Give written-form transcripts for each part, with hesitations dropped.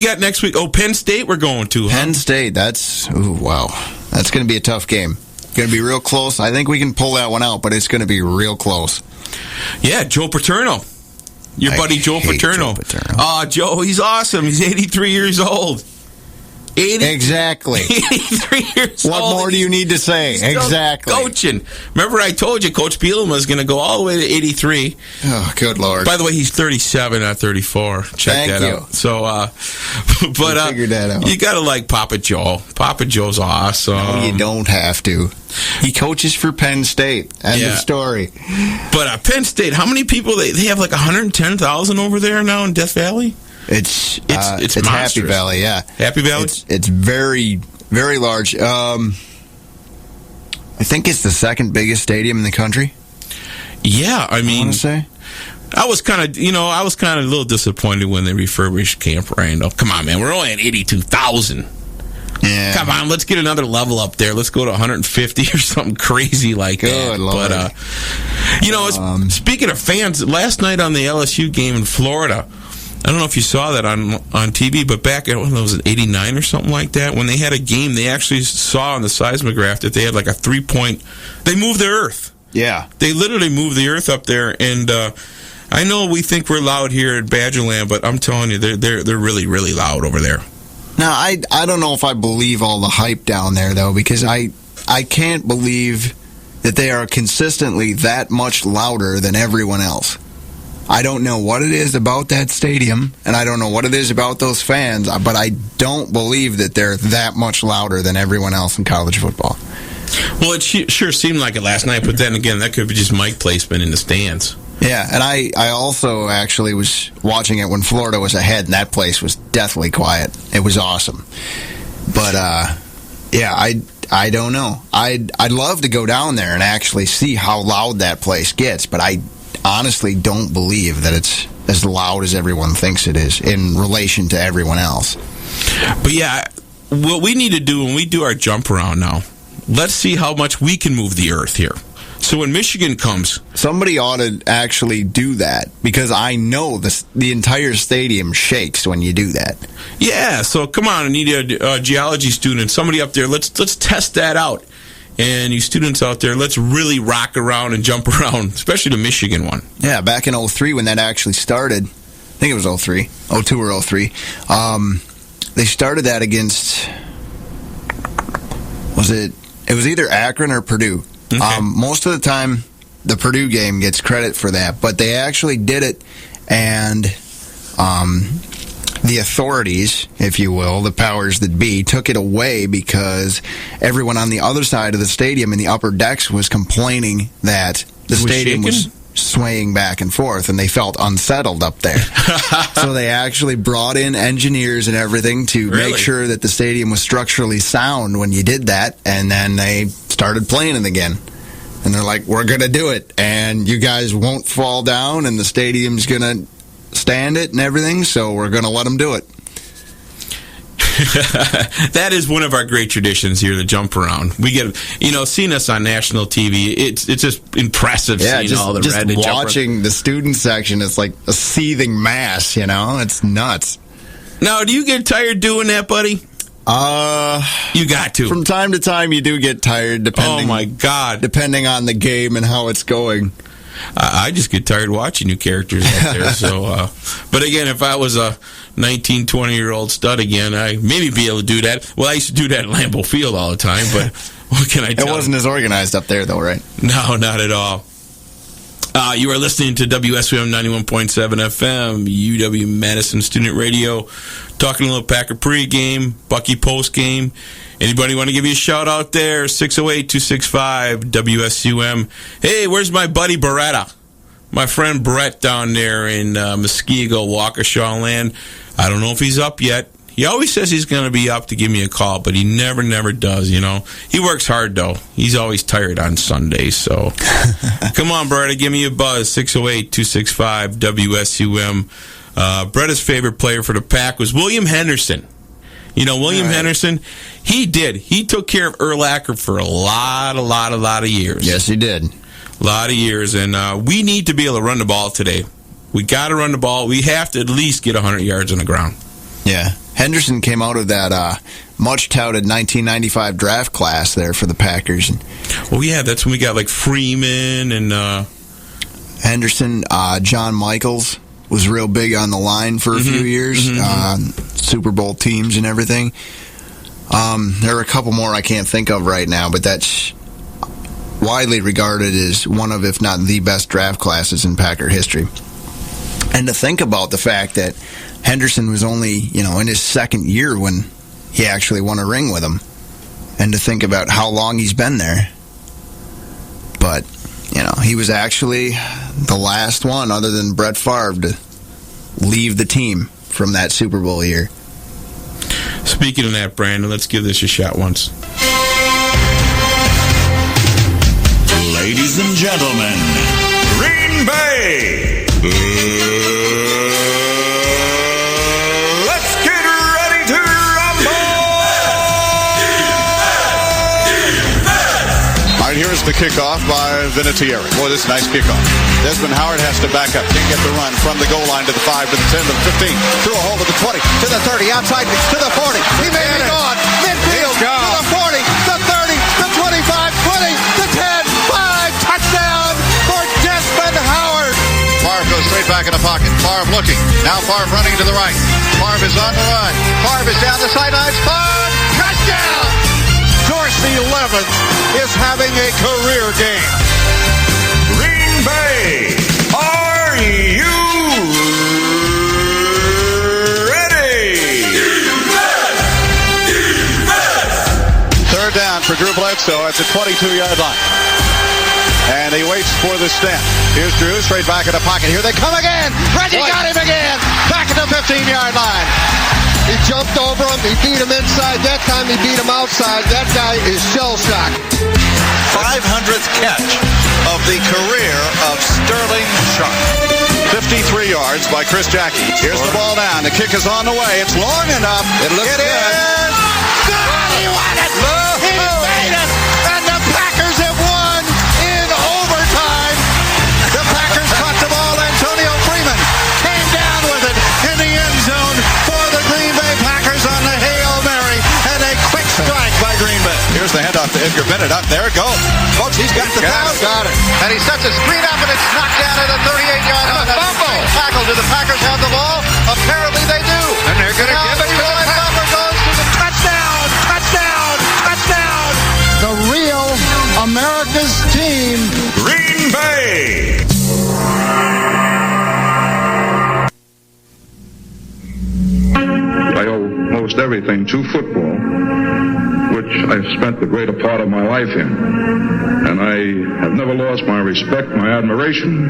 You got next week? Oh, Penn State we're going to, huh? Penn State, wow. That's going to be a tough game. Going to be real close. I think we can pull that one out, but it's going to be real close. Yeah, Joe Paterno. Your buddy Joe Paterno. Oh, Joe, he's awesome. He's 83 years old. Exactly. 83 years old. What more do you need to say? Exactly. Coaching. Remember I told you Coach Bielema is going to go all the way to 83. Oh, good Lord. By the way, he's 37, not 34. Check that out. So, but figured that out. You got to like Papa Joe. Papa Joe's awesome. No, you don't have to. He coaches for Penn State. End of story. But Penn State, how many people? They have like 110,000 over there now in Death Valley? It's Happy Valley, yeah. Happy Valley? It's very, very large. I think it's the second biggest stadium in the country. Yeah, I mean, I want to say. I was kind of a little disappointed when they refurbished Camp Randall. Come on, man, we're only at 82,000. Yeah. Come on, let's get another level up there. Let's go to 150 or something crazy like that. Good Lord. But speaking of fans, last night on the LSU game in Florida, I don't know if you saw that on TV, but back at, was it 89 or something like that, when they had a game, they actually saw on the seismograph that they had like a 3-point, they moved the earth. Yeah. They literally moved the earth up there, and I know we think we're loud here at Badgerland, but I'm telling you, they're really, really loud over there. Now, I don't know if I believe all the hype down there, though, because I can't believe that they are consistently that much louder than everyone else. I don't know what it is about that stadium, and I don't know what it is about those fans, but I don't believe that they're that much louder than everyone else in college football. Well, it sure seemed like it last night, but then again, that could be just mic placement in the stands. Yeah, and I also actually was watching it when Florida was ahead, and that place was deathly quiet. It was awesome. But, yeah, I don't know. I'd love to go down there and actually see how loud that place gets, but I honestly don't believe that it's as loud as everyone thinks it is in relation to everyone else. But yeah, what we need to do when we do our jump around now, let's see how much we can move the earth here. So when Michigan comes, somebody ought to actually do that, because I know the entire stadium shakes when you do that. Yeah, so come on, I need a geology student, somebody up there. Let's test that out. And you students out there, let's really rock around and jump around, especially the Michigan one. Yeah, back in 03 when that actually started, I think it was 03, 02 or 03, they started that against, it was either Akron or Purdue. Okay. Most of the time, the Purdue game gets credit for that, but they actually did it, and the authorities, if you will, the powers that be, took it away because everyone on the other side of the stadium in the upper decks was complaining that the stadium was swaying back and forth, and they felt unsettled up there. So they actually brought in engineers and everything to make sure that the stadium was structurally sound when you did that, and then they started playing it again. And they're like, we're going to do it, and you guys won't fall down, and the stadium's going to stand it and everything, so we're going to let them do it. That is one of our great traditions here, the jump around. We get, seeing us on national TV, it's just impressive seeing all the red and jump around. Watching the student section, it's like a seething mass, it's nuts. Now, do you get tired doing that, buddy? You got to. From time to time, you do get tired, depending. Oh, my God. Depending on the game and how it's going. I just get tired watching new characters out there. So, but again, if I was a 19, 20-year-old stud again, I'd maybe be able to do that. Well, I used to do that at Lambeau Field all the time, but what can I tell you? It wasn't as organized up there, though, right? No, not at all. You are listening to WSUM 91.7 FM, UW-Madison Student Radio, talking a little Packer pregame, Bucky postgame. Anybody want to give you a shout out there? 608-265-WSUM. Hey, where's my buddy Beretta? My friend Brett down there in Muskego, Waukesha land. I don't know if he's up yet. He always says he's going to be up to give me a call, but he never does, He works hard, though. He's always tired on Sundays, so. Come on, Beretta, give me a buzz, 608-265-WSUM. Bretta's favorite player for the Pack was William Henderson. William Henderson, he took care of Urlacher for a lot of years. Yes, he did. A lot of years, and we need to be able to run the ball today. We got to run the ball. We have to at least get 100 yards on the ground. Yeah. Henderson came out of that much-touted 1995 draft class there for the Packers. Oh, yeah, that's when we got, like, Freeman and... Henderson, John Michaels was real big on the line for a few years, Super Bowl teams and everything. There are a couple more I can't think of right now, but that's widely regarded as one of, if not the best draft classes in Packer history. And to think about the fact that Henderson was only, in his second year when he actually won a ring with him, and to think about how long he's been there. But, he was actually the last one, other than Brett Favre, to leave the team from that Super Bowl year. Speaking of that, Brandon, let's give this a shot once. Ladies and gentlemen, Green Bay. Let's get ready to rumble! All right, here's the kickoff by Vinatieri. Boy, this is a nice kickoff. Desmond Howard has to back up. Can't get the run from the goal line to the 5, to the 10, to the 15. Through a hole to the 20, to the 30, outside to the 40. He may be gone. Midfield to the 40, the 30, the 25, 20, the 10, 5. Touchdown for Desmond Howard. Favre goes straight back in the pocket. Favre looking. Now Favre running to the right. Favre is on the run. Favre is down the sidelines. Favre, touchdown! Dorsey 11th is having a career game. Green Bay, are you ready? Third down for Drew Bledsoe at the 22-yard line. And he waits for the snap. Here's Drew, straight back in the pocket. Here they come again. Reggie got him again. Back at the 15-yard line. He jumped over him. He beat him inside. That time he beat him outside. That guy is shell-shocked. 500th catch of the career of Sterling Sharp. 53 yards by Chris Jackie. Here's the ball down. The kick is on the way. It's long enough. It looks good. Is good. He won it. He made it. And the Packers have won in overtime. The Packers caught the ball. Antonio Freeman came down with it in the end zone for the Green Bay Packers on the Hail Mary. And a quick strike by Green Bay. Here's the handoff to Edgar Bennett. Up there it goes. Folks, he's got the ball. Got it. And he sets a screen up, and it's knocked down at the 38-yard line. A fumble. Tackle. Do the Packers have the ball? Apparently they do. And they're going to give it to the Packers. Goes to the touchdown. Touchdown. Touchdown. The real America's team. Green Bay. I owe most everything to football, which I've spent the greater part of my life in. And I have never lost my respect, my admiration,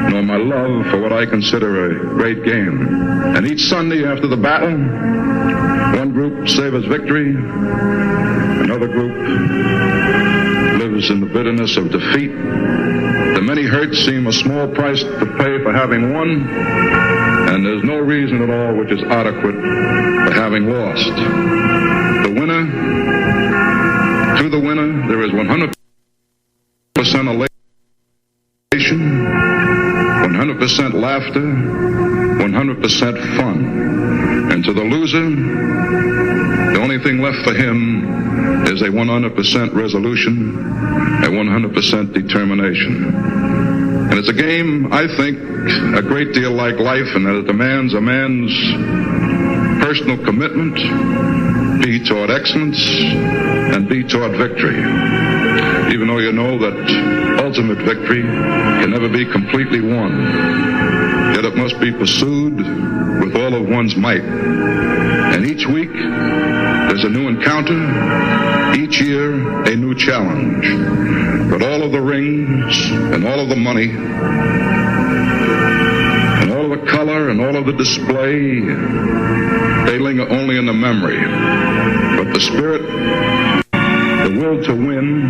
nor my love for what I consider a great game. And each Sunday after the battle, one group savors victory, another group lives in the bitterness of defeat. The many hurts seem a small price to pay for having won, and there's no reason at all which is adequate for having lost. The winner, to the winner, there is 100% elation, 100% laughter, 100% fun. And to the loser, the only thing left for him is a 100% resolution, a 100% determination. And it's a game, I think, a great deal like life, in that it demands a man's personal commitment, be toward excellence, and be toward victory. Even though you know that ultimate victory can never be completely won, yet it must be pursued with all of one's might. And each week, there's a new encounter, each year, a new challenge. But all of the rings, and all of the money, and all of the color, and all of the display, they linger only in the memory. But the spirit, the will to win,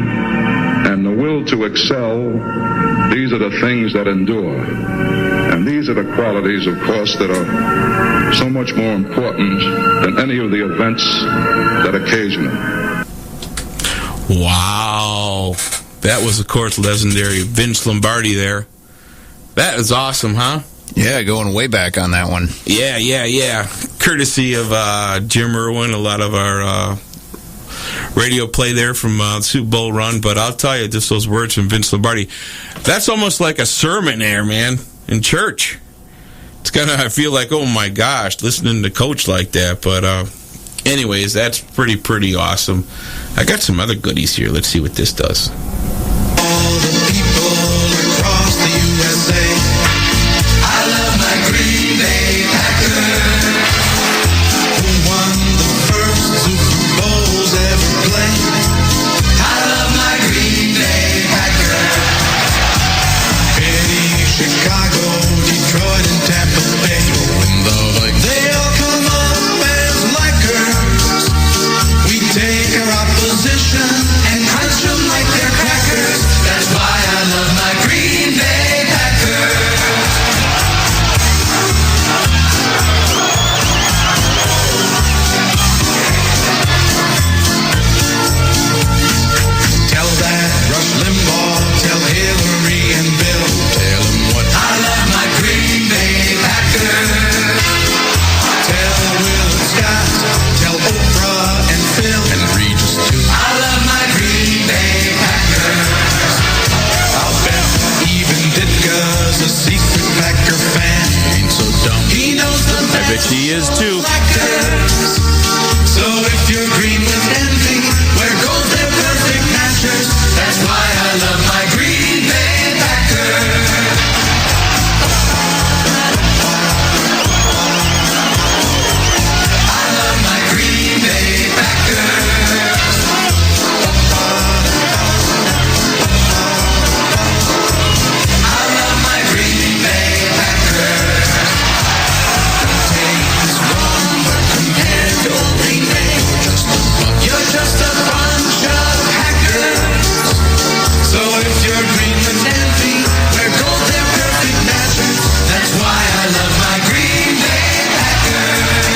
and the will to excel, these are the things that endure. And these are the qualities, of course, that are so much more important than any of the events that occasion them. Wow. That was, of course, legendary Vince Lombardi there. That is awesome, huh? Yeah, going way back on that one. Yeah. Courtesy of Jim Irwin, a lot of our radio play there from the Super Bowl run. But I'll tell you, just those words from Vince Lombardi, that's almost like a sermon there, man, in church. It's kind of, I feel like, oh my gosh, listening to Coach like that. But anyways, that's pretty awesome. I got some other goodies here. Let's see what this does. All the people across the USA, I love my Green Bay Packers, who won the first Super Bowls ever played. I love my Green Bay Packers. Penny, Chicago, Detroit, and Tampa Bay. They all come up as likers. We take our opposition and crunch them like they're crackers. That's why I love my Green Bay Packers. Tell that Rush Limbaugh, tell Hillary and Bill, tell them what I love my Green Bay Packers. Tell Will and Scott, tell Oprah and Phil, and Regis too. I love my Green Bay Packers. I'll bet even Ditka's a secret Packer fan. Ain't so dumb. He knows the I bet he is too. Packers. So if you're green with envy, where goes their perfect matchers? That's why I love my Green Bay Packers. I love my Green Bay Packers. I love my Green Bay Packers. Take this one, but compared to Green Bay, you're just a bunch of hackers. So if you're green with envy, where gold their perfect matches? That's why I love my Green Bay Packers.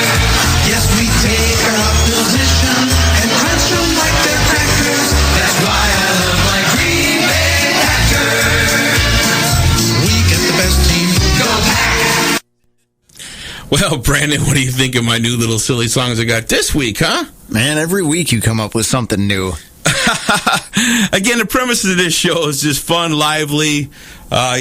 Yes, we take our opposition and crunch them like they're crackers. That's why I love my Green Bay Packers. We get the best team. Go Pack! Well, Brandon, what do you think of my new little silly songs I got this week, huh? Man, every week you come up with something new. Again, the premise of this show is just fun, lively. I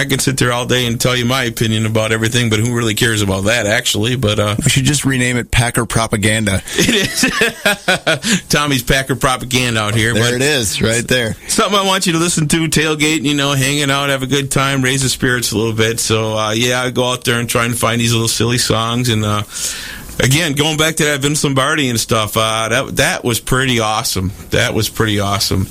can sit there all day and tell you my opinion about everything, but who really cares about that, actually? But We should just rename it Packer Propaganda. it is Tommy's Packer Propaganda out here. There but it is, right there. something I want you to listen to, tailgating, hanging out, have a good time, raise the spirits a little bit. So, I go out there and try and find these little silly songs. And, again, going back to that Vince Lombardi and stuff, that was pretty awesome. That was pretty awesome.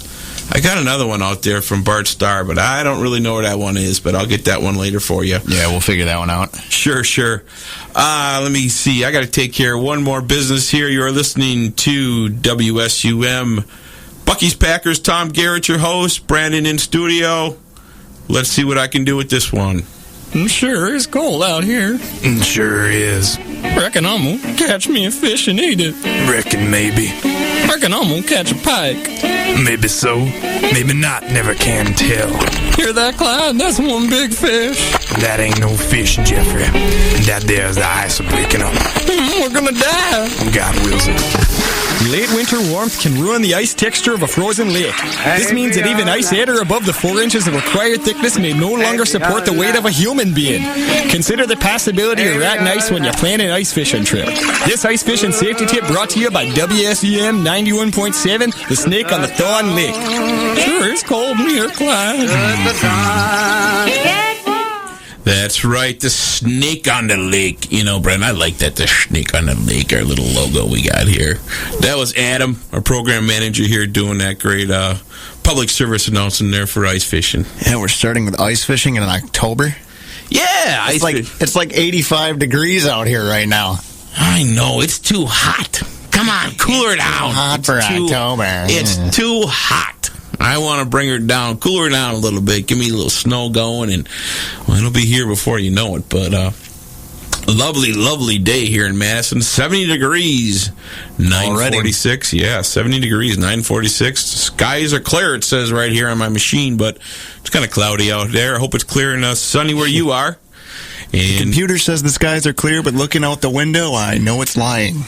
I got another one out there from Bart Starr, but I don't really know where that one is, but I'll get that one later for you. Yeah, we'll figure that one out. Sure. Let me see. I got to take care of one more business here. You're listening to WSUM. Bucky's Packers, Tom Garrett, your host. Brandon in studio. Let's see what I can do with this one. Sure is cold out here. Sure is. Reckon I'm gonna catch me a fish and eat it. Reckon maybe. Reckon I'm gonna catch a pike. Maybe so. Maybe not. Never can tell. Hear that, Clyde? That's one big fish. That ain't no fish, Jeffrey. That there's the ice breaking up. We're gonna die. God wills it. Late winter warmth can ruin the ice texture of a frozen lake. This means that even ice at or above the 4 inches of required thickness may no longer support the weight of a human being. Consider the possibility of rotten ice when you plan an ice fishing trip. This ice fishing safety tip brought to you by WSUM 91.7, the Snake on the Thawing Lake. Sure, it's cold in here, Clyde. That's right, the Snake on the Lake. Brent, I like that, the Snake on the Lake, our little logo we got here. That was Adam, our program manager here, doing that great public service announcement there for ice fishing. Yeah, we're starting with ice fishing in October. Yeah, It's like 85 degrees out here right now. I know, it's too hot. Come on, cool her down. Hot for October. It's too hot. I want to bring her down, cool her down a little bit, give me a little snow going, and it'll be here before you know it. But lovely, lovely day here in Madison. 70 degrees, 946. Yeah, 70 degrees, 946. Skies are clear, it says right here on my machine, but it's kind of cloudy out there. I hope it's clear and sunny where you are. The And computer says the skies are clear, but looking out the window, I know it's lying.